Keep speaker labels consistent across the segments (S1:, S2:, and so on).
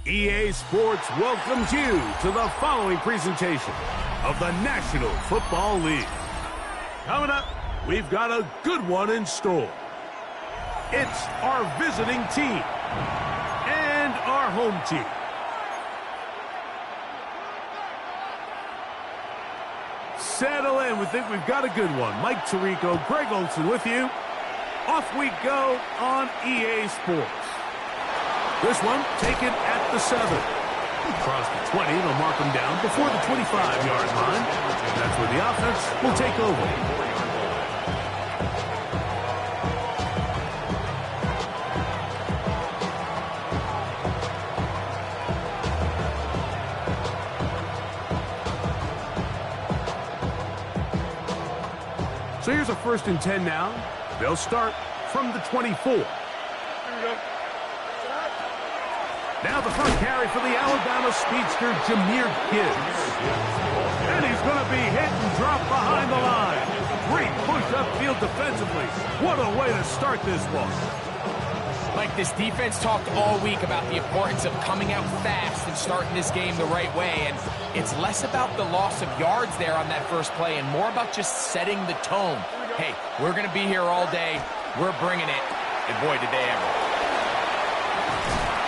S1: EA Sports welcomes you to the following presentation of the National Football League. Coming up, we've got a good one in store. It's our visiting team and our home team. Settle in. We think we've got a good one. Mike Tirico, Greg Olson with you. Off we go on EA Sports. This one taken at the 7. Across the 20, they'll mark them down before the 25-yard line. That's where the offense will take over. So here's a 1st and 10 now. They'll start from the 24. Now the first carry for the Alabama speedster, Jahmyr Gibbs. And he's going to be hit and dropped behind the line. Great push upfield defensively. What a way to start this one.
S2: Like, this defense talked all week about the importance of coming out fast and starting this game the right way. And it's less about the loss of yards there on that first play and more about just setting the tone. Hey, we're going to be here all day. We're bringing it. And boy, did they ever.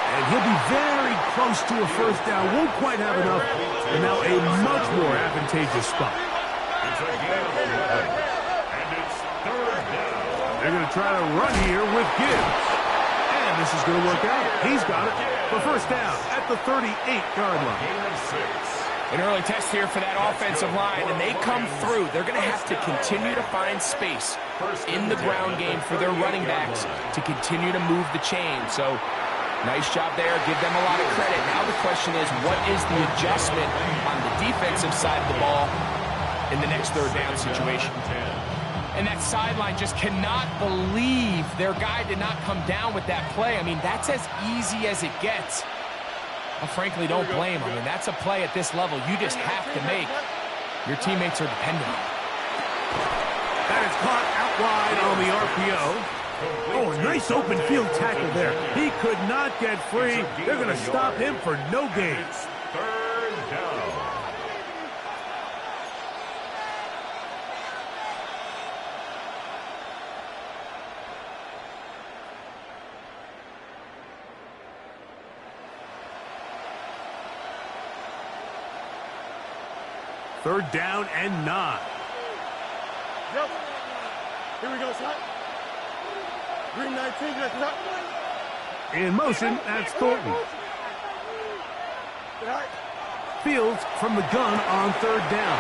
S1: And he'll be very close to a 1st down. Won't quite have enough. And now a much more advantageous spot. They're going to try to run here with Gibbs. And this is going to work out. He's got it for 1st down at the 38-yard line.
S2: An early test here for that offensive line, and they come through. They're going to have to continue to find space in the ground game for their running backs to continue to move the chain. So, nice job there. Give them a lot of credit. Now the question is, what is the adjustment on the defensive side of the ball in the next 3rd down situation? And that sideline just cannot believe their guy did not come down with that play. I mean, that's as easy as it gets. I frankly don't blame him. I mean, that's a play at this level you just have to make. Your teammates are dependent on it.
S1: That is caught out wide on the RPO. Oh, a nice open field tackle there. He could not get free. They're going to stop him for no gain.
S3: 3rd down.
S1: Third down and 9.
S4: Yep. Here we go, son. Green 19, that's up.
S1: In motion, that's Thornton. Fields from the gun on 3rd down.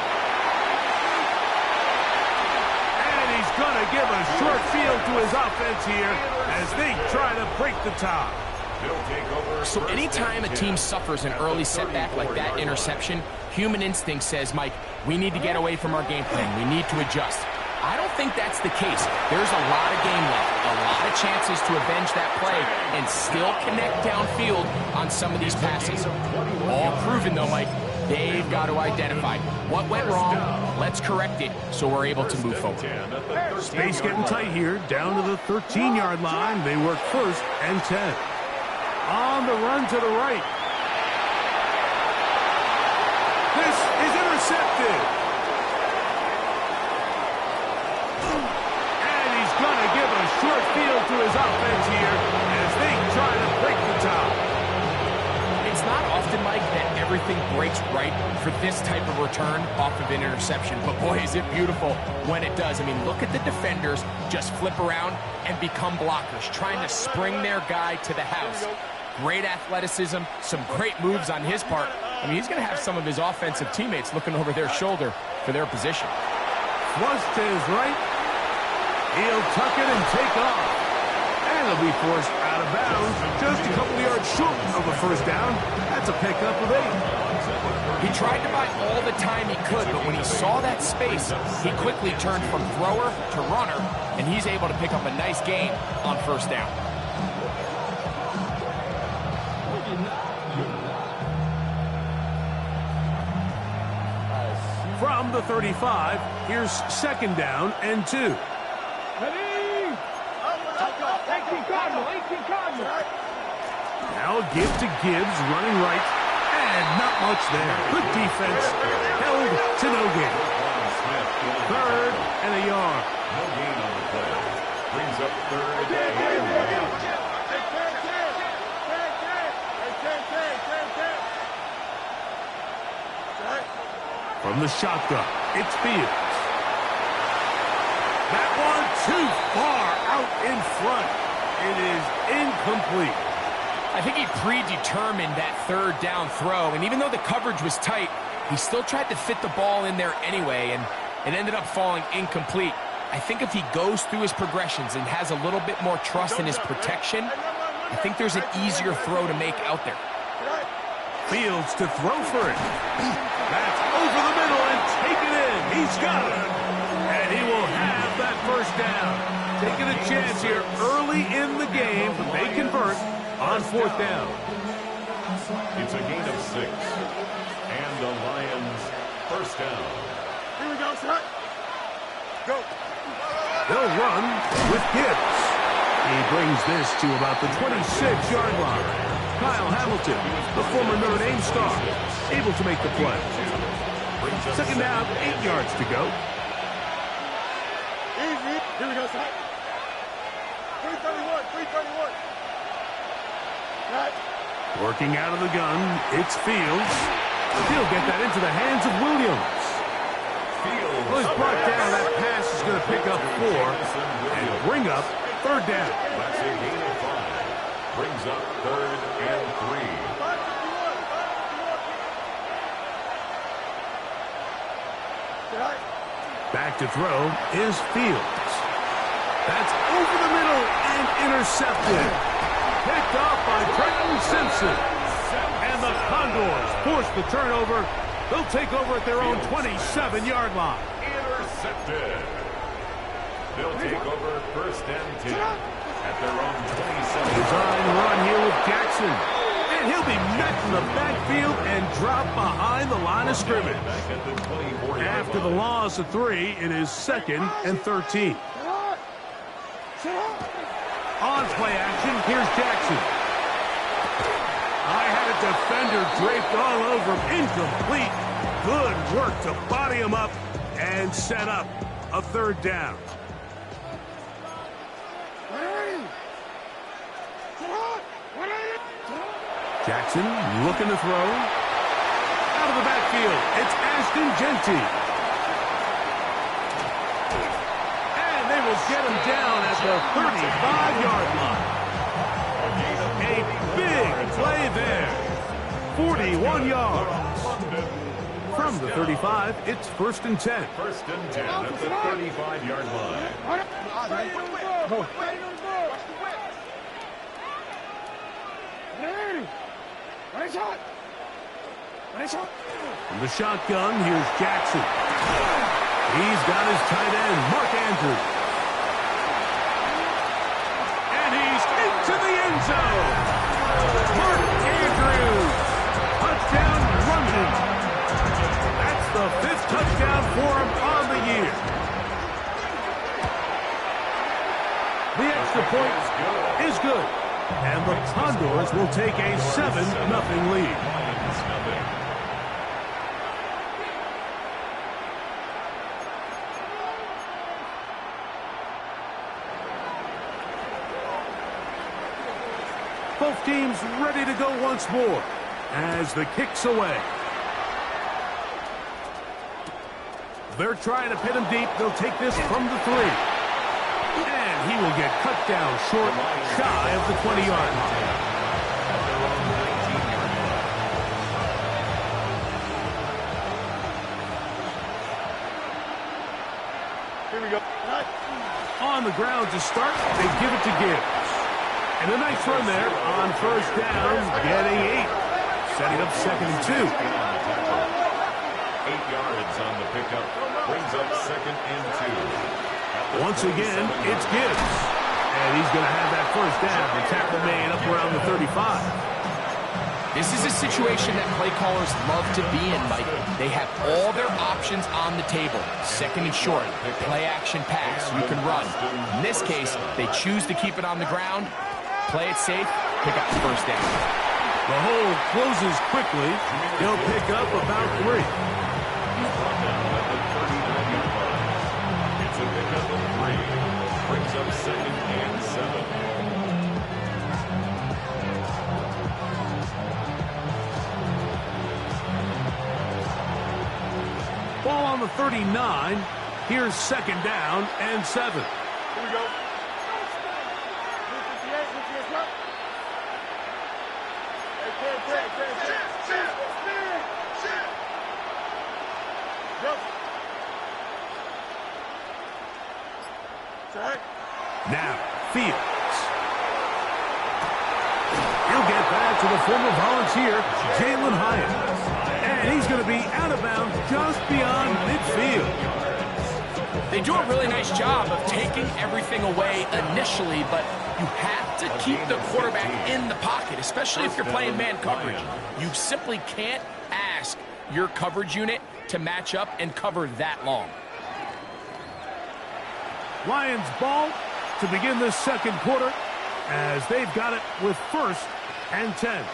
S1: And he's going to give a short field to his offense here as they try to break the tie.
S2: So anytime a team suffers an early setback like that interception, human instinct says, Mike, we need to get away from our game plan. We need to adjust. I don't think that's the case. There's a lot of game left, a lot of chances to avenge that play and still connect downfield on some of these passes. All proven, though, Mike, they've got to identify what went wrong. Let's correct it so we're able to move forward.
S1: Space getting tight here, down to the 13-yard line. They work 1st and 10. On the run to the right. This is intercepted. And he's going to give a short field to his offense here as they try to break the tie.
S2: It's not often, Mike, that everything breaks right for this type of return off of an interception. But boy, is it beautiful when it does. I mean, look at the defenders just flip around and become blockers, trying to spring their guy to the house. Great athleticism, some great moves on his part. I mean, he's going to have some of his offensive teammates looking over their shoulder for their position.
S1: Flush to his right. He'll tuck it and take off. And he'll be forced out of bounds just a couple yards short of a 1st down. That's a pickup of 8.
S2: He tried to buy all the time he could, but when he saw that space, he quickly turned from thrower to runner, and he's able to pick up a nice gain on 1st down.
S1: From the 35, here's 2nd down and 2.
S4: Ready? 18 Cardinal.
S1: Now Now a give to Gibbs, running right, and not much there. Good defense, held to no gain. Third and a yard.
S3: No gain on the play. Brings up third and 1.
S1: From the shotgun, it's Fields. That one too far out in front. It is incomplete.
S2: I think he predetermined that third down throw, and even though the coverage was tight, he still tried to fit the ball in there anyway, and it ended up falling incomplete. I think if he goes through his progressions and has a little bit more trust in his protection, I think there's an easier throw to make out there.
S1: Fields to throw for it. That's over the middle and taken in. He's got it. And he will have that first down. Taking a chance here early in the game, but they convert on fourth down.
S3: It's a gain of 6. And the Lions first down.
S4: Here we go, set. Go.
S1: They'll run with Gibbs. He brings this to about the 26-yard line. Kyle Hamilton, the former Notre Dame star, able to make the play. Second down, 8 yards to go.
S4: Easy. Here we go, set. 331, 331. Right.
S1: Working out of the gun, it's Fields. He'll get that into the hands of Williams. Well, he's brought down. That pass is going to pick up 4 and bring up third down.
S3: That's a gain of 5. Brings up third and 3.
S1: Back to throw is Fields. That's over the middle and intercepted. Picked off by Trenton Simpson. And the Condors force the turnover. They'll take over at their own 27-yard line.
S3: Intercepted. They'll take over first and 10 at their own 27.
S1: Design run here with Jackson. And he'll be met in the backfield and drop behind the line of scrimmage. After the loss of 3, it is second and 13. On play action, here's Jackson. I had a defender draped all over him. Incomplete. Good work to body him up and set up a third down. Jackson looking to throw. Out of the backfield, it's Ashton Genty. And they will get him down at the 35-yard line. A big play there. 41 yards. From the 35, it's first and 10.
S3: First and 10 at the 35-yard line.
S1: From the shotgun, here's Jackson. He's got his tight end, Mark Andrews. And he's into the end zone. Mark Andrews. Touchdown, London. That's the 5th touchdown for him on the year. The extra point is good. And the Condors will take a 7-0 lead. Both teams ready to go once more as the kick's away. They're trying to pin him deep. They'll take this from the 3. And he will get cut down short, shy of the 20-yard line.
S4: Here we go.
S1: On the ground to start, they give it to Gibbs. And a nice run there on first down, getting 8. Setting up second and 2.
S3: 8 yards on the pickup. Brings up second and 2.
S1: Once again, it's Gibbs. And he's going to have that first down. The tackle made up around the 35.
S2: This is a situation that play callers love to be in, Mike. They have all their options on the table. Second and short, play action pass, you can run. In this case, they choose to keep it on the ground, play it safe, pick up the first down.
S1: The hole closes quickly. He'll pick up about 3.
S3: He's brought down at the 39-yard line. It's a pickup of 3. Brings up 2nd and 7.
S1: Ball on the 39. Here's 2nd down and 7.
S4: Here we go. 58, 58, go.
S1: Now, Fields. He'll get back to the former volunteer, Jalen Hyatt. And he's going to be out of bounds just beyond midfield.
S2: They do a really nice job of taking everything away initially, but you have to keep the quarterback in the pocket, especially if you're playing man coverage. You simply can't ask your coverage unit to match up and cover that long.
S1: Lions ball to begin the 2nd quarter as they've got it with 1st and 10.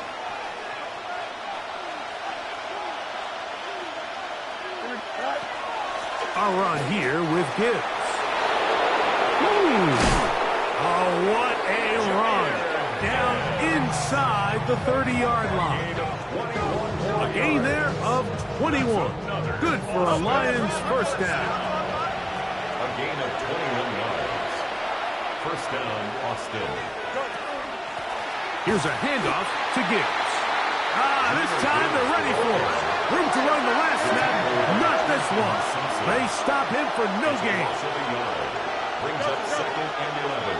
S1: A run here with Gibbs. Oh, what a run. Down inside the 30-yard line. A gain there of 21. Good for a Lions first down.
S3: A gain of 21 yards. First down, Austin.
S1: Here's a handoff to Gibbs. This time they're ready for it. Room to run the last snap. Not this one. They stop him for no gain.
S3: Brings up 2nd and 11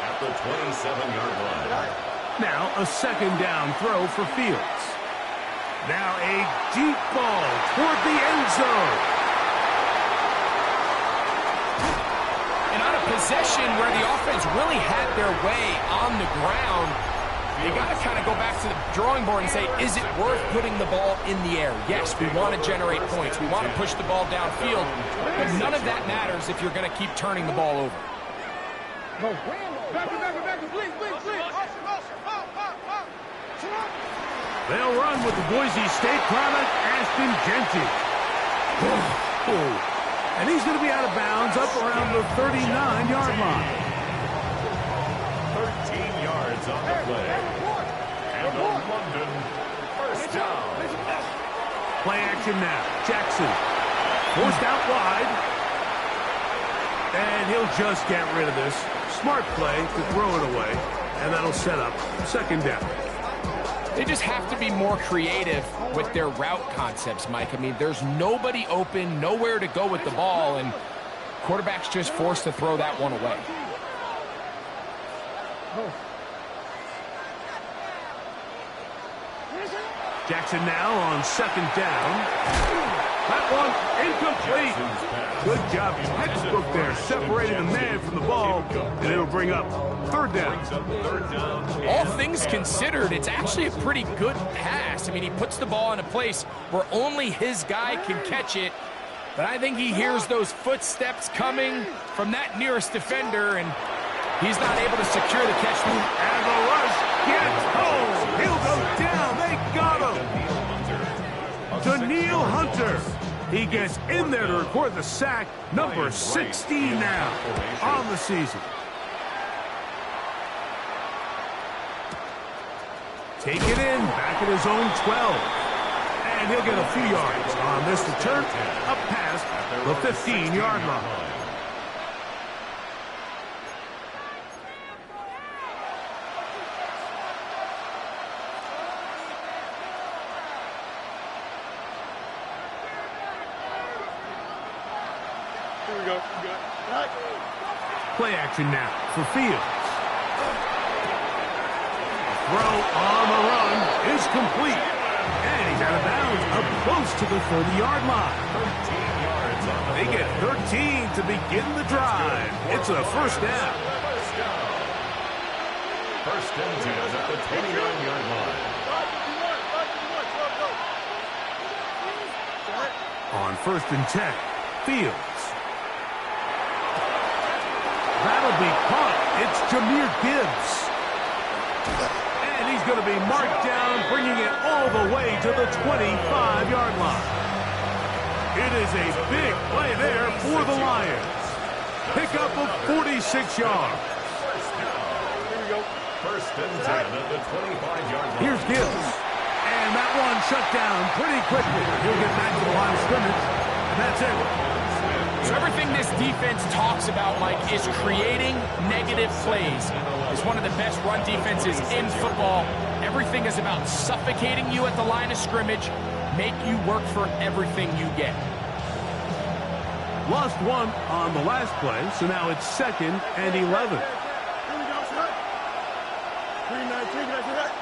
S3: at the 27-yard line.
S1: Now a 2nd down throw for Fields. Now a deep ball toward the end zone.
S2: And on a possession where the offense really had their way on the ground, you got to kind of go back to the drawing board and say, is it worth putting the ball in the air? Yes, we want to generate points. We want to push the ball downfield. But none of that matters if you're going to keep turning the ball over.
S1: They'll run with the Boise State product, Ashton Genty. And he's going to be out of bounds up around the 39-yard line.
S3: 13 yards on the play. And on London, first down.
S1: Play action now. Jackson forced out wide. And he'll just get rid of this. Smart play to throw it away. And that'll set up 2nd down.
S2: They just have to be more creative with their route concepts, Mike. I mean, there's nobody open, nowhere to go with the ball, and quarterback's just forced to throw that one away.
S1: Jackson now on 2nd down. That one incomplete. Good job. Textbook there, separating the man from the ball, and it'll bring up 3rd down.
S2: All things considered, it's actually a pretty good pass. I mean, he puts the ball in a place where only his guy can catch it, but I think he hears those footsteps coming from that nearest defender, and he's not able to secure the catch.
S1: And the rush gets home. He'll go down. They got him. Daniil Hunter. He gets in there to record the sack. Number 16 now on the season. Take it in, back at his own 12. And he'll get a few yards on this return, up past the 15-yard line.
S4: Here we go.
S1: Play action now for Fields. Throw on the run is complete. And he's out of bounds up close to the 30-yard line.
S3: 13 yards on the
S1: They get 13 to begin the drive. It's a first down.
S3: First and 10 at the 29-yard line.
S1: On 1st and 10, Fields. That'll be caught. It's Jahmyr Gibbs. And he's going to be marked down, bringing it all the way to the 25-yard line. It is a big play there for the Lions. Pickup of 46 yards.
S3: First and 10 at the 25-yard line.
S1: Here's Gibbs. And that one shut down pretty quickly. He'll get back to the line of scrimmage, and that's it.
S2: So everything this defense talks about, Mike, is creating negative plays. It's one of the best run defenses in football. Everything is about suffocating you at the line of scrimmage, make you work for everything you get.
S1: Lost one on the last play, so now it's 2nd and 11.
S4: 3-19, guys, hit that.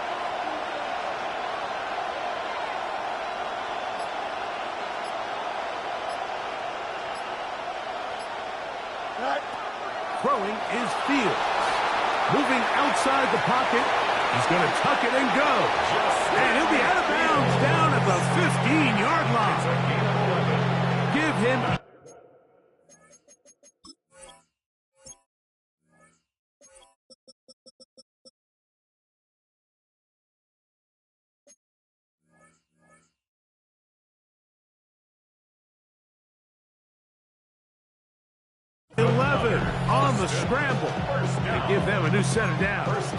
S1: Throwing is Fields. Moving outside the pocket. He's going to tuck it and go. And he'll be out of bounds down at the 15-yard line. Give him... 11 on the scramble. And give them a new set of downs.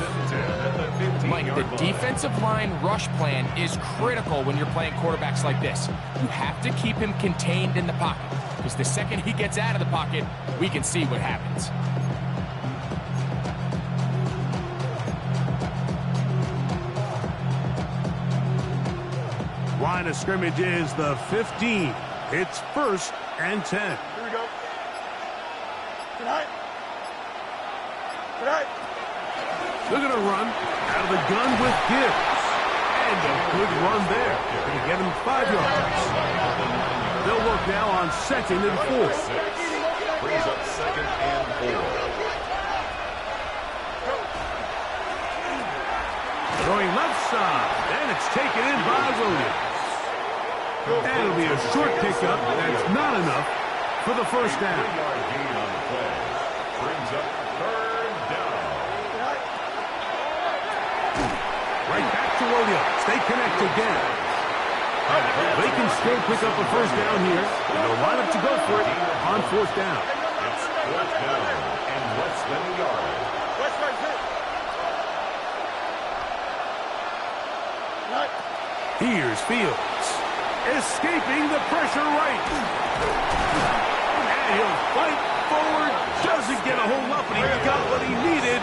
S2: Mike, the defensive line rush plan is critical when you're playing quarterbacks like this. You have to keep him contained in the pocket, because the second he gets out of the pocket, we can see what happens.
S1: Line of scrimmage is the 15. It's 1st and 10.
S4: Here we go. Tonight. Tonight.
S1: They're going to run out of the gun with Gibbs. And a good run there. Going to get him 5 yards. They'll look now on 2nd and 4.
S3: Brings up 2nd and 4.
S1: Going left side. And it's taken in by Williams. And it'll be a short pickup. That's not enough for the first down.
S3: 3-yard gain on the play. Brings up 3rd down.
S1: Right back to Williams. They connect again. They can still pick up a first down here. And they'll line up to go for it on 4th down.
S3: It's 4th down and less than a yard.
S1: Here's Fields. Escaping the pressure right. And he'll fight forward. Doesn't get a whole lot, but he got what he needed.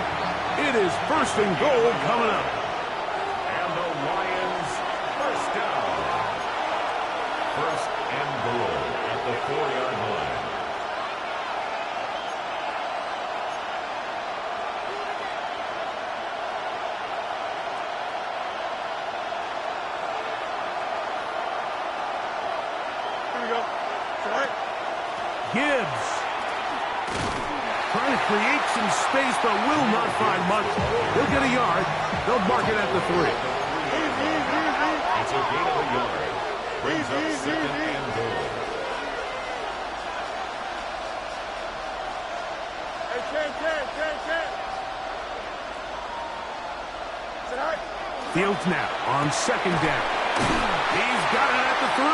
S1: It is 1st and goal coming up.
S3: And the Lions first down. 1st and goal at the 4-yard line.
S1: Gibbs trying to create some space, but will not find much. He'll get a yard. They'll mark it at the 3.
S3: It's a gain of a yard. Brings up 2nd and goal.
S4: Hey, 10.
S1: Fields now on 2nd down. He's got it at the 3.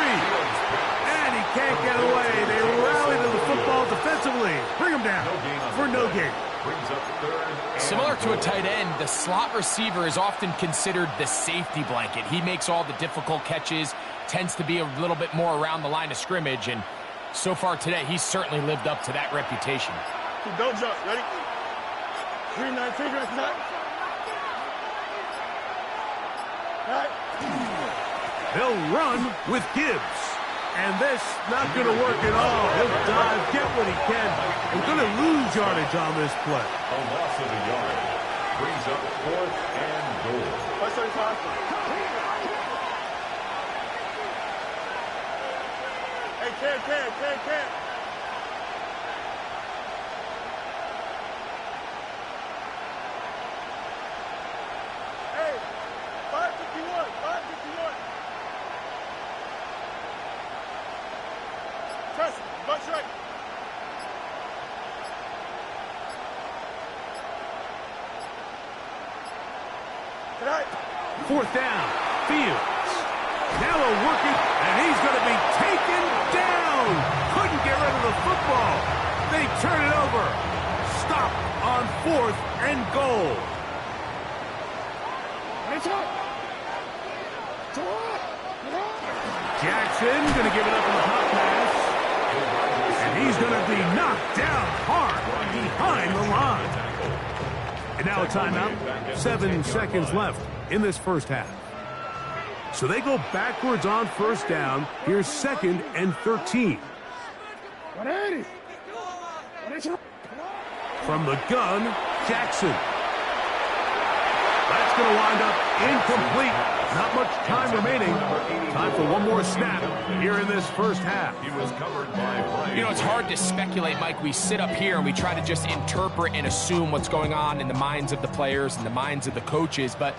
S1: And he can't get away. They rally to the football defensively. Bring him down for no gain.
S3: Brings up 3rd.
S2: Similar to a tight end, the slot receiver is often considered the safety blanket. He makes all the difficult catches, tends to be a little bit more around the line of scrimmage, and so far today, he's certainly lived up to that reputation.
S4: Don't jump. Ready? 3-19, right tonight. Right.
S1: They'll run with Gibbs. And this not going to work at all. He'll dive, get what he can. And going to lose yardage on this play.
S3: A loss of a yard. Brings up 4th and goal.
S4: Let's start time. Hey, can. Hey, 551. Press, butt right.
S1: Fourth down, Fields. Now they'll work it, and he's going to be taken down. Couldn't get rid of the football. They turn it over. Stop on 4th and goal. Jackson going to give it up in the hot pass. And he's going to be knocked down hard behind the line. And now a timeout. 7 seconds left in this first half. So they go backwards on first down. Here's 2nd and 13. From the gun, Jackson. That's going to wind up incomplete. Not much time remaining. Time for one more snap here in this first half.
S3: He was covered by
S2: You know, it's hard to speculate, Mike. We sit up here and we try to just interpret and assume what's going on in the minds of the players and the minds of the coaches, but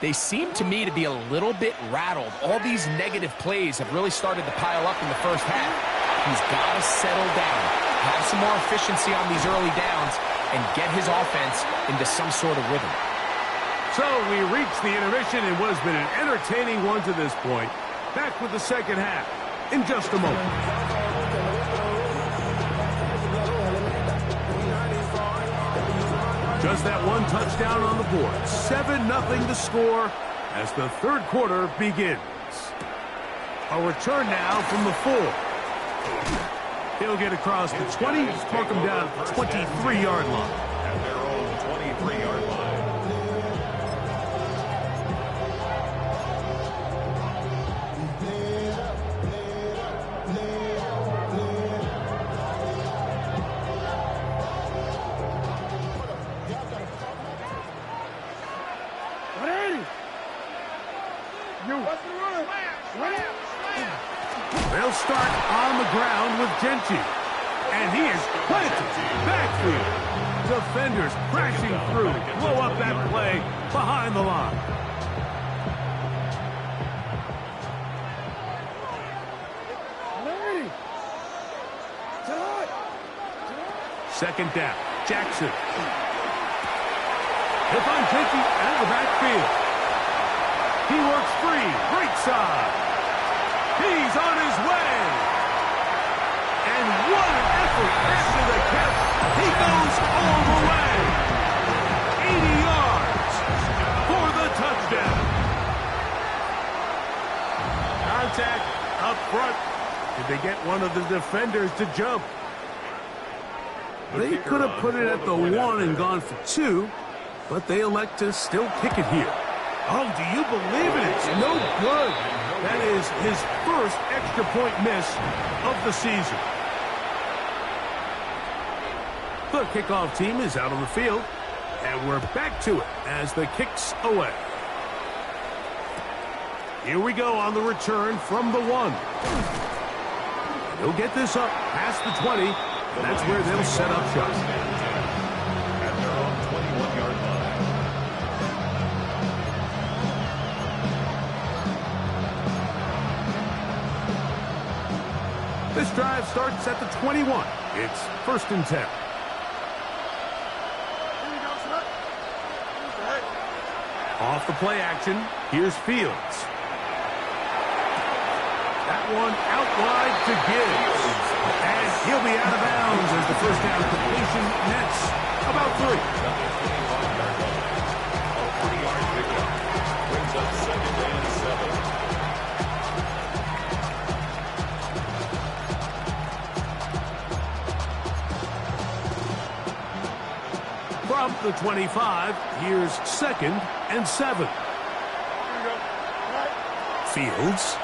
S2: they seem to me to be a little bit rattled. All these negative plays have really started to pile up in the first half. He's got to settle down, have some more efficiency on these early downs, and get his offense into some sort of rhythm.
S1: So we reach the intermission in what has been an entertaining one to this point. Back with the second half in just a moment. Just that one touchdown on the board. 7-0 the score as the third quarter begins. A return now from the 4. He'll get across the 20, mark him down at the 23-yard line.
S3: at their own 23-yard line.
S1: They'll start on the ground with Genchi. And he is planted backfield. Defenders crashing through. Blow up that play behind the line. Second down. Jackson. He'll find Genchi out of the backfield. He works free. Right side. He's on his way. And what an effort after the catch. He goes all the way. 80 yards for the touchdown. Contact up front. Did they get one of the defenders to jump? They could have put it at the 1 and gone for 2, but they elect to still kick it here. Oh, do you believe it? It's no good. That is his first extra point miss of the season. The kickoff team is out on the field, and we're back to it as the kick's away. Here we go on the return from the 1. He'll get this up past the 20, and that's where they'll set up shop.
S3: At their own 21-yard line.
S1: This drive starts at the 21. It's 1st and 10. Off the play action, here's Fields. That one out wide to Gibbs. And he'll be out of bounds as the first down completion nets about 3.
S3: A 3-yard pickup brings up 2nd and 7.
S1: From the 25, here's 2nd and 7. Fields.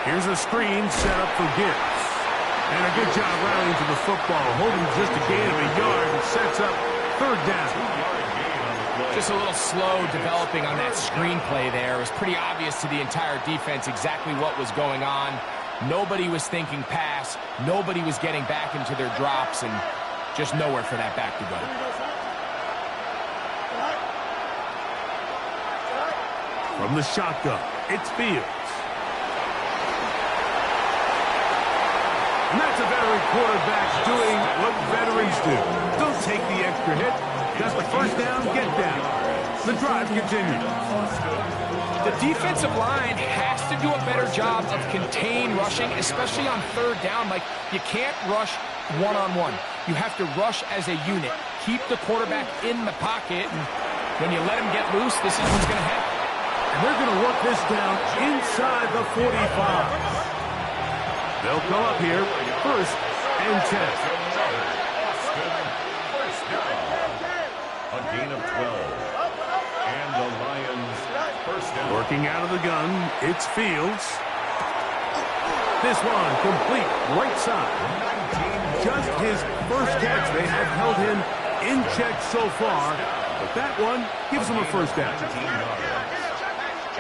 S1: Here's a screen set up for Gibbs. And a good job rallying to the football, holding just a gain of a yard and sets up 3rd down.
S2: Just a little slow developing on that screenplay there. It was pretty obvious to the entire defense exactly what was going on. Nobody was thinking pass. Nobody was getting back into their drops, and just nowhere for that back to go.
S1: From the shotgun, it's Fields. And that's a veteran quarterback doing what veterans do. Don't take the extra hit. Just the first down, get down. The drive continues.
S2: The defensive line has to do a better job of contained rushing, especially on third down. Like, you can't rush one-on-one. You have to rush as a unit. Keep the quarterback in the pocket, and when you let him get loose, this is what's going to happen.
S1: And they're going to work this down inside the 45. They'll go up here, 1st and 10.
S3: A gain of 12. And the Lions first down.
S1: Working out of the gun, it's Fields. This one complete, right side. Just his first catch. They have held him in check so far, but that one gives him a first down.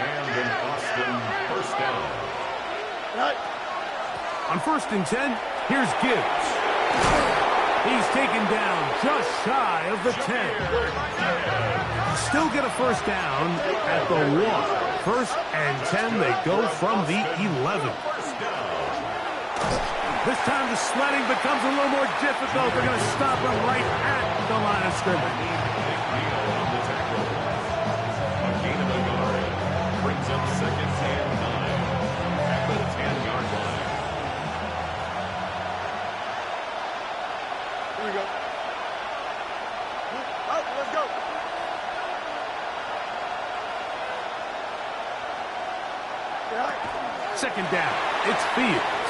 S3: And an Austin first down.
S1: On 1st and 10, here's Gibbs. He's taken down just shy of the 10. Still get a first down at the 1. 1st and 10, they go from the 11. This time the sledding becomes a little more difficult. They're going to stop him right at the line of scrimmage.
S3: A gain of a yard brings up 2nd and 9 at the 10-yard line.
S4: Here we go. Up, let's go.
S1: Second down, it's Fields.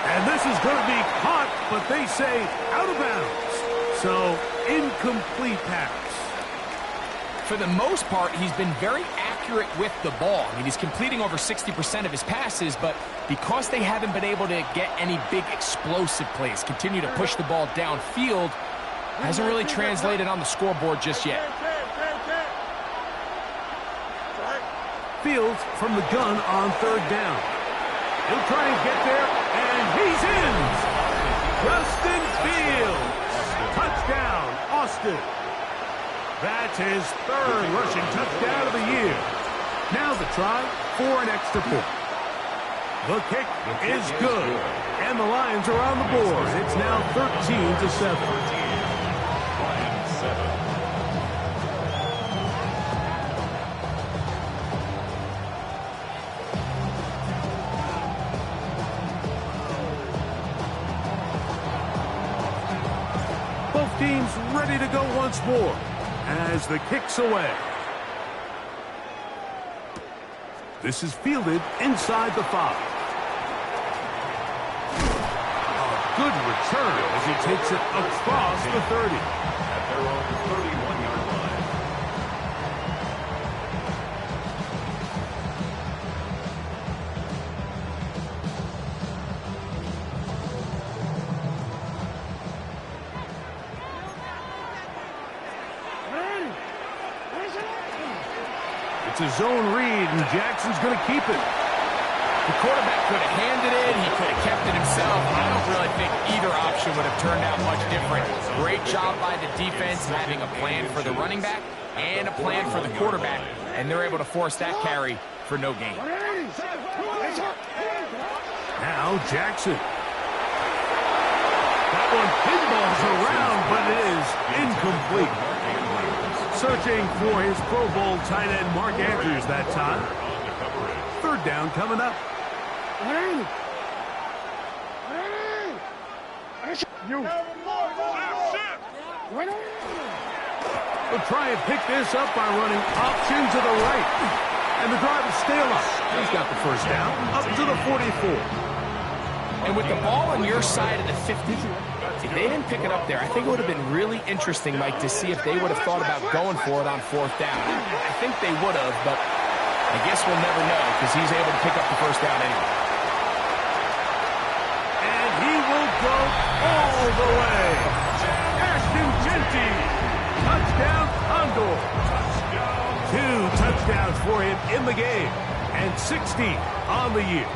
S1: And this is going to be caught, but they say out of bounds. So, incomplete pass.
S2: For the most part, he's been very accurate with the ball. I mean, he's completing over 60% of his passes, but because they haven't been able to get any big explosive plays, continue to push the ball downfield, hasn't really translated on the scoreboard just yet.
S1: Fields from the gun on 3rd down. He'll try and get there, and he's in! Justin Fields! Touchdown, Austin! That's his 3rd rushing touchdown of the year. Now the try for an extra point. The kick is good, and the Lions are on the board. It's now 13-7.
S3: Lions 7.
S1: Both teams ready to go once more as the kick's away. This is fielded inside the 5. A good return as he takes it across the 30.
S3: At their own 31-yard line.
S1: It's a zone read, and Jackson's going to keep it.
S2: The quarterback could have handed it. He could have kept it himself. I don't really think either option would have turned out much different. Great job by the defense having a plan for the running back and a plan for the quarterback, and they're able to force that carry for no gain.
S1: Now Jackson. That one pinballs around, but it is incomplete. Searching for his Pro Bowl tight end Mark Andrews that time. 3rd down coming up. We'll try and pick this up by running option to the right. And the drive is still up. He's got the first down up to the 44.
S2: And with the ball on your side of the 50, if they didn't pick it up there, I think it would have been really interesting, Mike, to see if they would have thought about going for it on 4th down. I think they would have, but I guess we'll never know because he's able to pick up the first down anyway.
S1: And he will go all the way. Ashton Genty. Touchdown, Condors. 2 touchdowns for him in the game. And 60 on the year.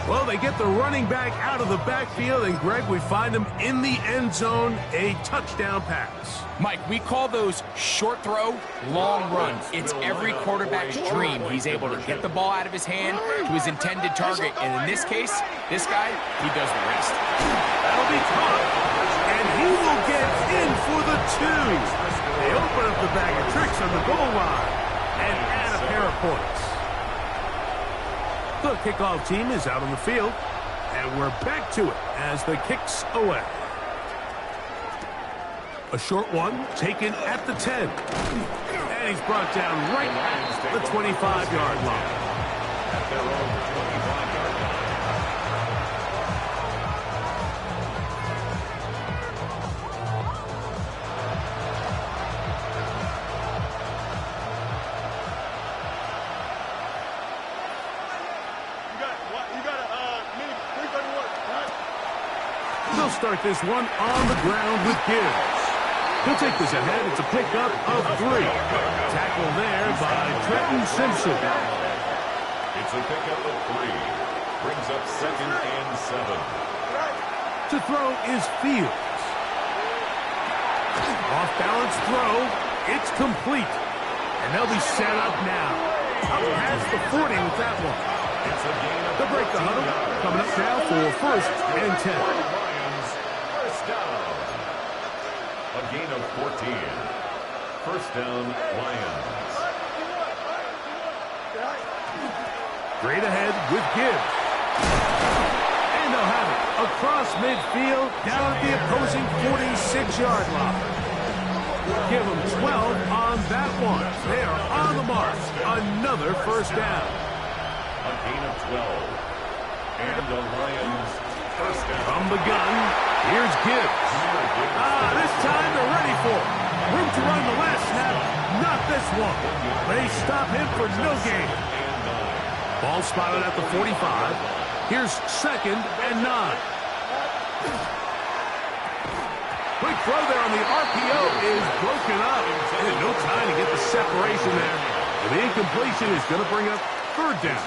S1: Well, they get the running back out of the backfield, and Greg, we find him in the end zone, a touchdown pass.
S2: Mike, we call those short throw, long run. It's every quarterback's dream. He's able to get the ball out of his hand to his intended target, and in this case, this guy, he does the rest.
S1: That'll be caught, and And he will get in for the 2. They open up the bag of tricks on the goal line and add a pair of points. The kickoff team is out on the field, and we're back to it as the kick's away. A short one taken at the 10. And he's brought down right at the 25-yard line.
S3: At their own 25-yard line.
S1: They'll start this one on the ground with Gibbs. He'll take this ahead. It's a pickup of 3. Tackle there by Trenton Simpson.
S3: It's a pickup of 3. Brings up 2nd and 7.
S1: To throw is Fields. Off-balance throw. It's complete. And they'll be set up now. Up past the 40 with that one.
S3: It's a gain of
S1: They'll break the huddle. Coming up now for 1st and 10.
S3: Lions, first down. A gain of 14. First down, Lions.
S1: Straight ahead with Gibbs. And they'll have it across midfield down at the opposing 46-yard line. Give them 12 on that one. They are on the mark. Another first down.
S3: A gain of 12. And the Lions, first down.
S1: From the gun, here's Gibbs. This time they're ready for it. Room to run the last snap. Not this one. They stop him for no gain. Ball spotted at the 45. Here's 2nd and 9. Quick throw there on the RPO is broken up. And no time to get the separation there. And the incompletion is going to bring up 3rd down.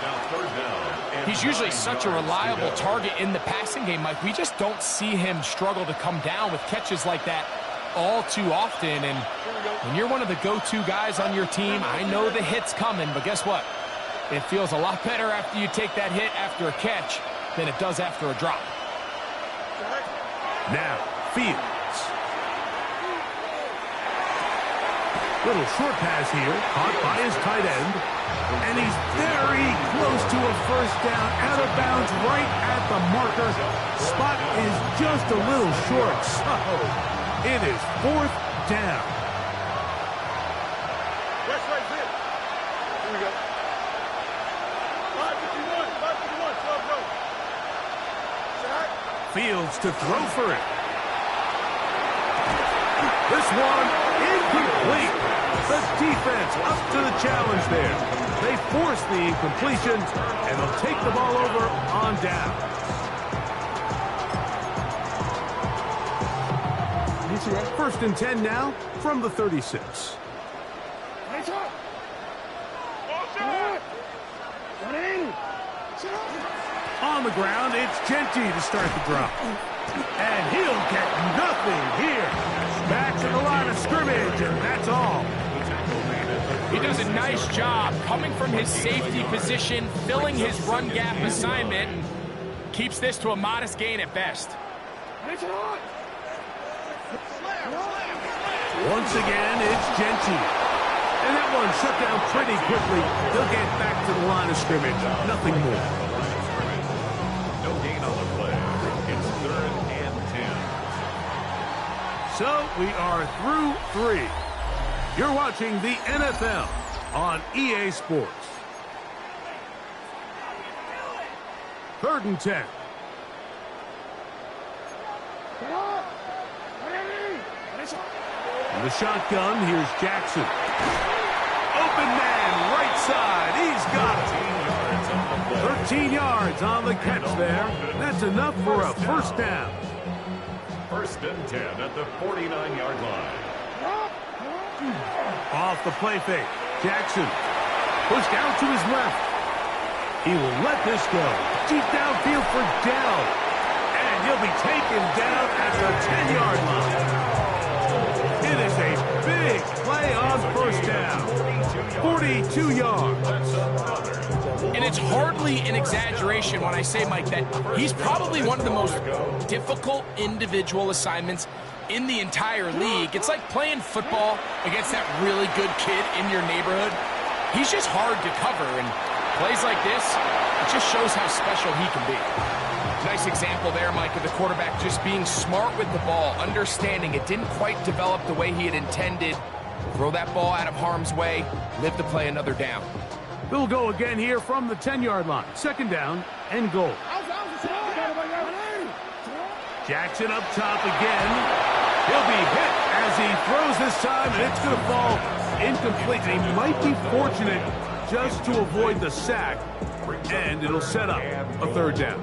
S2: He's usually such a reliable target in the passing game, Mike. We just don't see him struggle to come down with catches like that all too often. And when you're one of the go-to guys on your team, I know the hit's coming, but guess what? It feels a lot better after you take that hit after a catch than it does after a drop.
S1: Now, Fields. Little short pass here, caught by his tight end. And he's very close to a first down, out of bounds right at the marker. Spot is just a little short, so it is 4th down.
S4: West right here. Here we go. 551, 12 row.
S1: Fields to throw for it. This one incomplete. The defense up to the challenge there. They force the incompletion, and they'll take the ball over on down. First and 10 now from the 36. On the ground, it's Genty to start the drop. And he'll get nothing here. Back to the line of scrimmage, and that's all.
S2: He does a nice job coming from his safety position, filling his run gap assignment, and keeps this to a modest gain at best.
S1: Once again, it's Genty. And that one shut down pretty quickly. He'll get back to the line of scrimmage. Nothing more.
S3: No gain on the play. It's 3rd and 10.
S1: So we are through 3. You're watching the NFL on EA Sports. 3rd and 10. In the shotgun, here's Jackson. Open man, right side. He's got it. 13 yards on the catch there. That's enough for a first down.
S3: 1st and 10 at the 49-yard line.
S1: Off the play fake. Jackson pushed out to his left. He will let this go. Deep downfield for Dell. And he'll be taken down at the 10-yard line. It is a big play on first down. 42 yards.
S2: And it's hardly an exaggeration when I say, Mike, that he's probably one of the most difficult individual assignments in the entire league. It's like playing football against that really good kid in your neighborhood. He's just hard to cover, and plays like this, it just shows how special he can be. Nice example there, Mike, of the quarterback just being smart with the ball, understanding it didn't quite develop the way he had intended. Throw that ball out of harm's way, live to play another down.
S1: They'll go again here from the 10-yard line. 2nd down and goal. Jackson up top again. He'll be hit as he throws this time, and it's going to fall incomplete. And he might be fortunate just to avoid the sack, and it'll set up a 3rd down.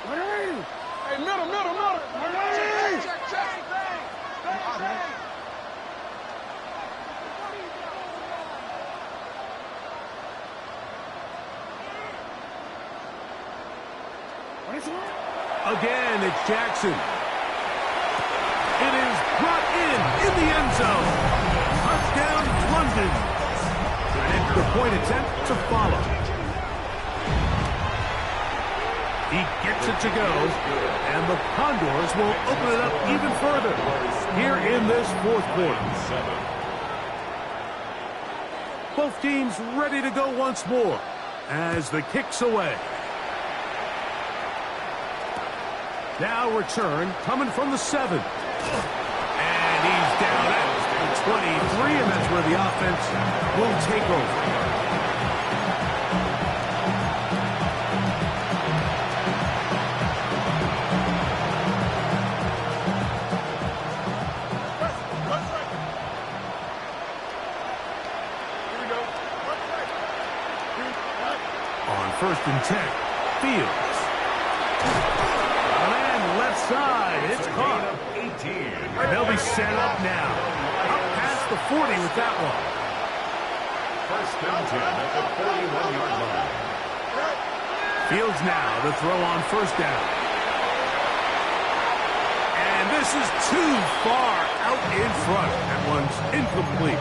S4: Hey, middle. Check.
S1: Again, it's Jackson. It is brought in the end zone. Touchdown, London. An extra point attempt to follow. He gets it to go, and the Condors will open it up even further here in this 4th quarter. Both teams ready to go once more as the kick's away. Now return coming from the 7. And he's down at the 23, and that's where the offense will take over. On 1st and 10, Fields. Side, it's caught. And they'll be set up now. Up past the 40 with that one.
S3: 1st and 10 at the 41-yard line.
S1: Fields now to throw on 1st down. And this is too far out in front. That one's incomplete.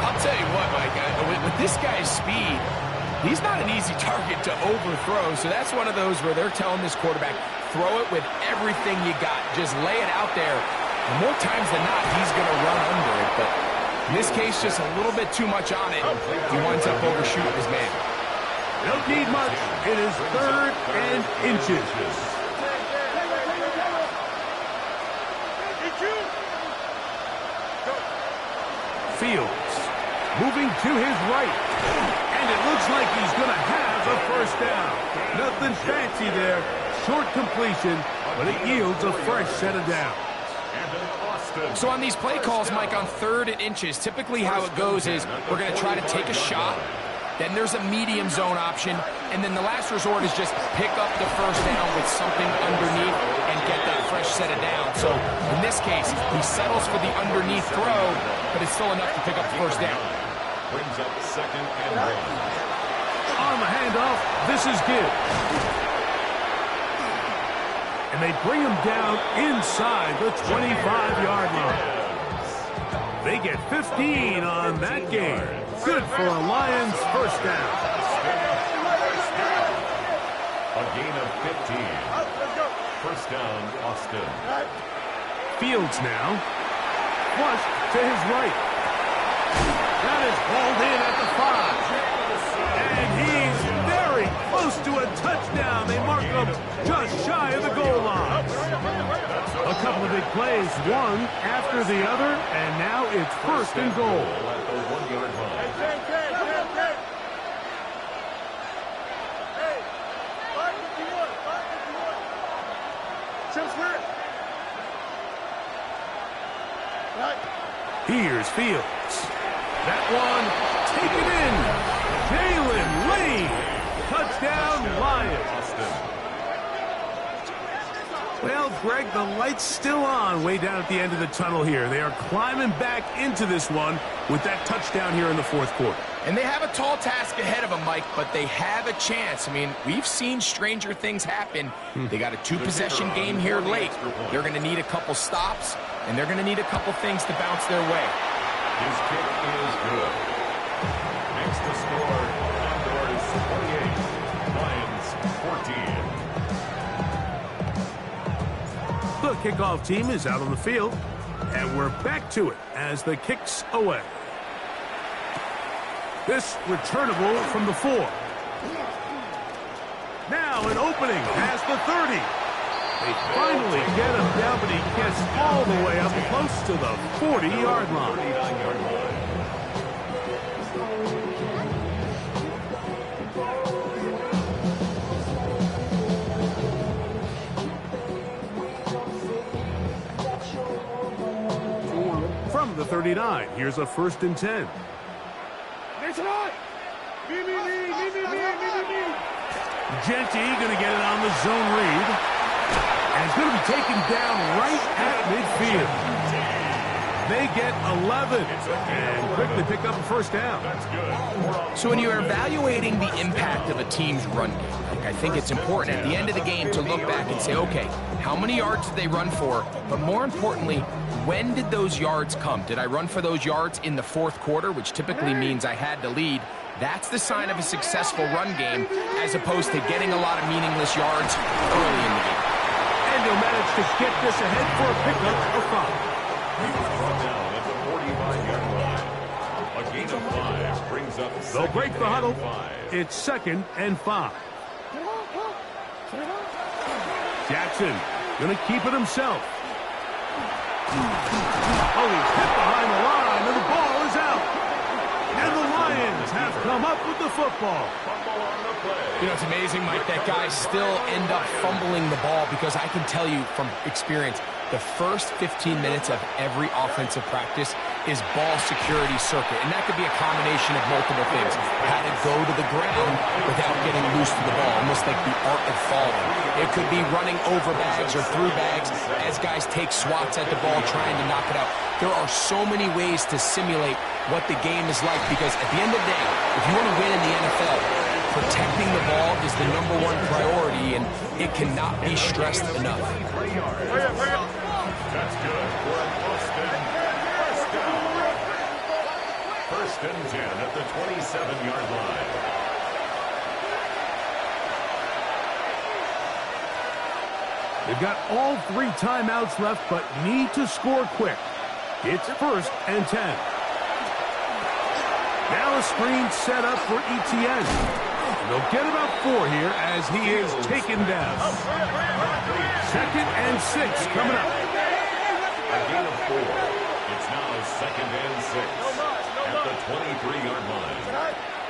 S2: I'll tell you what, Mike, with this guy's speed, he's not an easy target to overthrow, so that's one of those where they're telling this quarterback, throw it with everything you got. Just lay it out there. And more times than not, he's going to run under it. But in this case, just a little bit too much on it. He winds up overshooting his man.
S1: Don't need much. It is 3rd and inches. Fields moving to his right. And it looks like he's going to have a 1st down. Nothing fancy there. Short completion, but it yields a fresh set of downs.
S2: So on these play calls, Mike, on 3rd and inches, typically how it goes is we're going to try to take a shot, then there's a medium zone option, and then the last resort is just pick up the 1st down with something underneath and get that fresh set of downs. So in this case, he settles for the underneath throw, but it's still enough to pick up the 1st down.
S3: Brings up 2nd and 1.
S1: On the handoff, this is Gibbs. And they bring him down inside the 25-yard line. They get 15 on that game. Good for a Lions 1st down.
S3: A gain of 15. 1st down, Austin.
S1: Fields now. Flushed to his right. That is hauled in at the 5. And he's very close to a touchdown. They mark him just shy of the goal line. A couple of big plays, one after the other, and now it's 1st and goal.
S3: At the 1-yard line.
S1: Here's Fields. That one taken in. Jalen Lane. Touchdown, Lions. Well, Greg, the light's still on way down at the end of the tunnel here. They are climbing back into this one with that touchdown here in the 4th quarter.
S2: And they have a tall task ahead of them, Mike, but they have a chance. I mean, we've seen stranger things happen. They got a 2-possession game here late. They're going to need a couple stops, and they're going to need a couple things to bounce their way.
S3: His kick is good. Makes the score, Condors 28, Lions 14.
S1: kickoff team is out on the field, and we're back to it as the kick's away. This returnable from the 4. Now an opening past the 30. They finally get him down, but he gets all the way up close to the 40-yard line. From the 39, here's a 1st and 10. Genty going to get it on the zone read. And it's going to be taken down right at midfield. They get 11 and quickly pick up a 1st down.
S2: So when you're evaluating the impact of a team's run game, I think it's important at the end of the game to look back and say, okay, how many yards did they run for? But more importantly, when did those yards come? Did I run for those yards in the 4th quarter, which typically means I had to lead? That's the sign of a successful run game, as opposed to getting a lot of meaningless yards early in the game.
S1: And they'll manage to get this ahead for a pickup of 5.
S3: Down at the 45-yard line. A gain of 5 brings up
S1: They'll break the huddle.
S3: 5.
S1: It's 2nd and 5. Jackson going to keep it himself. Oh, he's hit behind the line, and the ball is out. And the Lions have come up with the football.
S2: You know, it's amazing, Mike, that guys still end up fumbling the ball, because I can tell you from experience, the first 15 minutes of every offensive practice is ball security circuit. And that could be a combination of multiple things. How to go to the ground without getting loose to the ball, almost like the art of falling. It could be running over bags or through bags as guys take swats at the ball trying to knock it out. There are so many ways to simulate what the game is like, because at the end of the day, if you want to win in the NFL, protecting the ball is the #1 priority, and it cannot be stressed enough.
S3: That's good for a first down. 1st and 10 at the 27-yard line.
S1: They've got all 3 timeouts left, but need to score quick. It's 1st and 10. Now a screen set up for ETN. They'll get about 4 here as he is taken down. 2nd and 6 coming up.
S3: A gain of 4. It's now 2nd and 6 at the 23-yard line.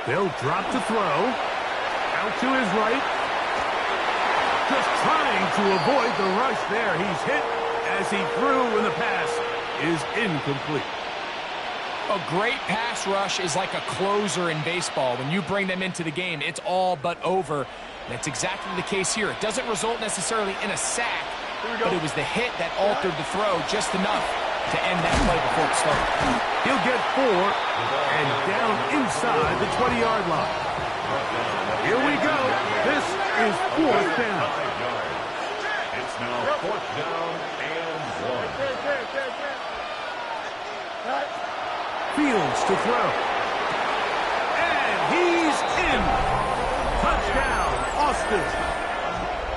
S1: They'll drop to throw. Out to his right. Just trying to avoid the rush there. He's hit as he threw, and the pass is incomplete.
S2: A great pass rush is like a closer in baseball. When you bring them into the game, it's all but over. And that's exactly the case here. It doesn't result necessarily in a sack, but it was the hit that altered the throw just enough to end that play before it started.
S1: He'll get 4 and down inside the 20-yard line. Here we go. This is 4th down.
S3: It's now 4th down and 1.
S1: Fields to throw. And he's in. Touchdown, Austin.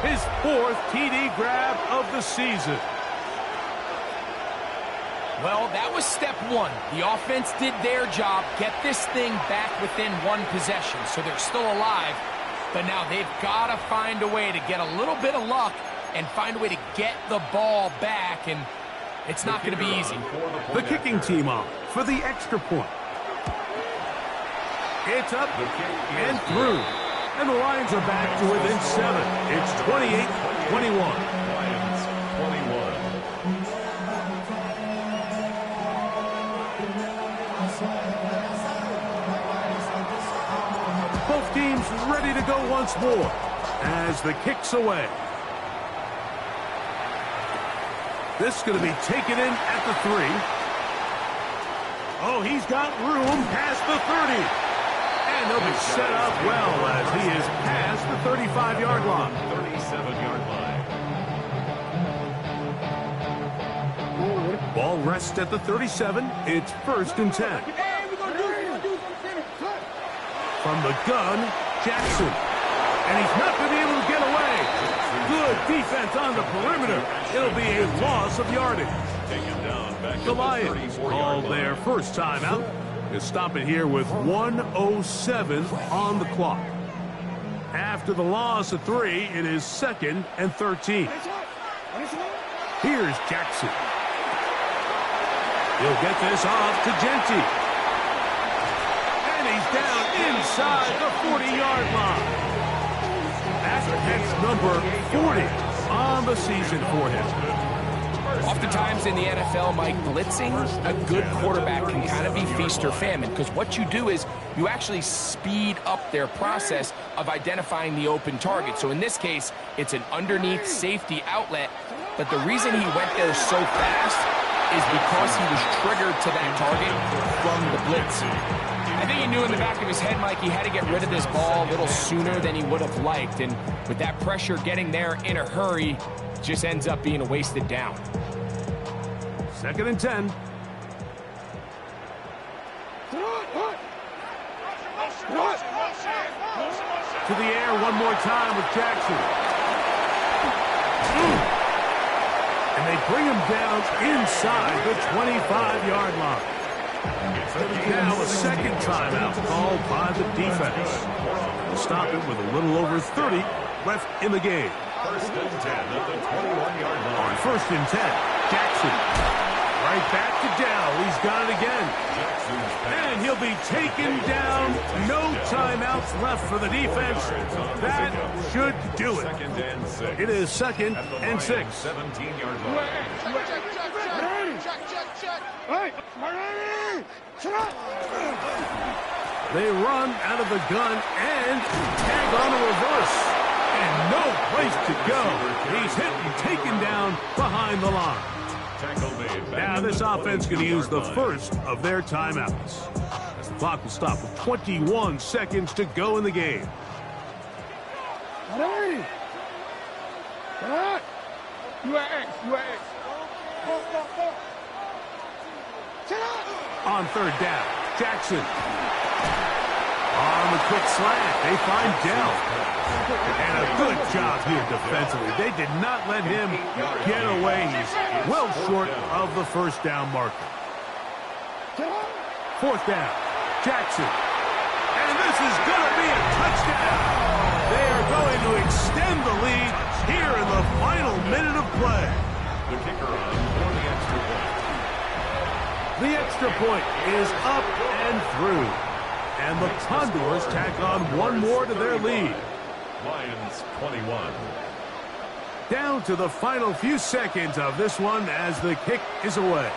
S1: His 4th TD grab of the season.
S2: Well, that was step 1. The offense did their job, get this thing back within 1 possession, so they're still alive. But now they've got to find a way to get a little bit of luck and find a way to get the ball back, and it's not going to be easy.
S1: The kicking team on for the extra point. It's up and through. And the Lions are back to within 7. It's 28-21.
S3: Lions 21.
S1: Both teams ready to go once more as the kick's away. This is going to be taken in at the 3. Oh, he's got room past the 30. And they'll be set up well as he is past the 35-yard line.
S3: 37-yard line.
S1: Ball rests at the 37. It's 1st and 10. From the gun, Jackson. And he's not going to be able to get away. Good defense on the perimeter. It'll be a loss of yardage. The Lions called their first timeout. They'll stop it here with 1:07 on the clock. After the loss of 3, it is 2nd and 13. Here's Jackson. He'll get this off to Genty. And he's down inside the 40-yard line. That's number 40 on the season for him.
S2: Oftentimes in the NFL, Mike, blitzing a good quarterback can kind of be feast or famine, because what you do is you actually speed up their process of identifying the open target. So in this case, it's an underneath safety outlet, but the reason he went there so fast is because he was triggered to that target from the blitz. I think he knew in the back of his head, Mike, he had to get rid of this ball a little sooner than he would have liked, and with that pressure getting there in a hurry, just ends up being a wasted down.
S1: 2nd and 10. To the air one more time with Jackson. And they bring him down inside the 25-yard line. Now a second timeout called by the defense. We'll stop it with a little over 30 left in the game.
S3: 1st and 10 at the 21-yard line.
S1: On 1st and 10, Jackson. Right back to Dow. He's got it again. And he'll be taken down. No timeouts left for the defense. That should do it. It is 2nd and 6.
S3: 17-yard line.
S1: They run out of the gun and tag on a reverse. And no place to go. He's hit and taken down behind the line. Now this offense going to use the first of their timeouts. As the clock will stop with 21 seconds to go in the game. On 3rd down, Jackson. On the quick slant, they find Dell. And a good job here defensively. They did not let him get away. He's well short of the 1st down marker. 4th down, Jackson. And this is going to be a touchdown. They are going to extend the lead here in the final minute of play.
S3: The kicker on for the extra point.
S1: The extra point is up and through. And the Condors tack on one more to their lead.
S3: Lions 21.
S1: Down to the final few seconds of this one as the kick is away.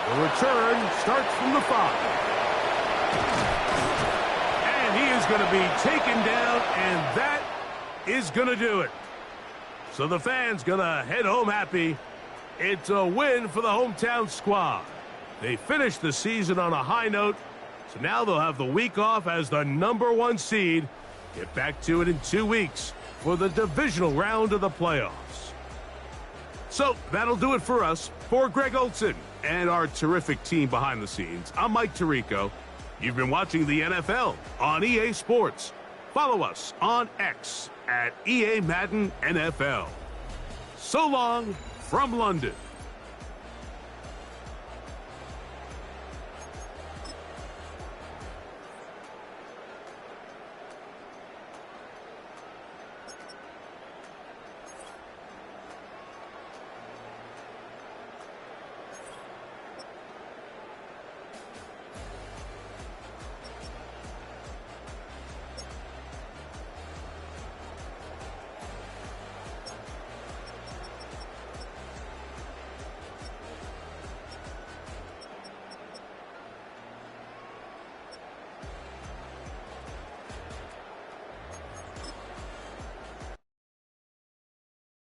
S1: The return starts from the 5. And he is going to be taken down, and that is going to do it. So the fans going to head home happy. It's a win for the hometown squad. They finished the season on a high note, so now they'll have the week off as the #1 seed. Get back to it in 2 weeks for the divisional round of the playoffs. So that'll do it for us. For Greg Olson and our terrific team behind the scenes, I'm Mike Tirico. You've been watching the NFL on EA Sports. Follow us on X at EA Madden NFL. So long from London.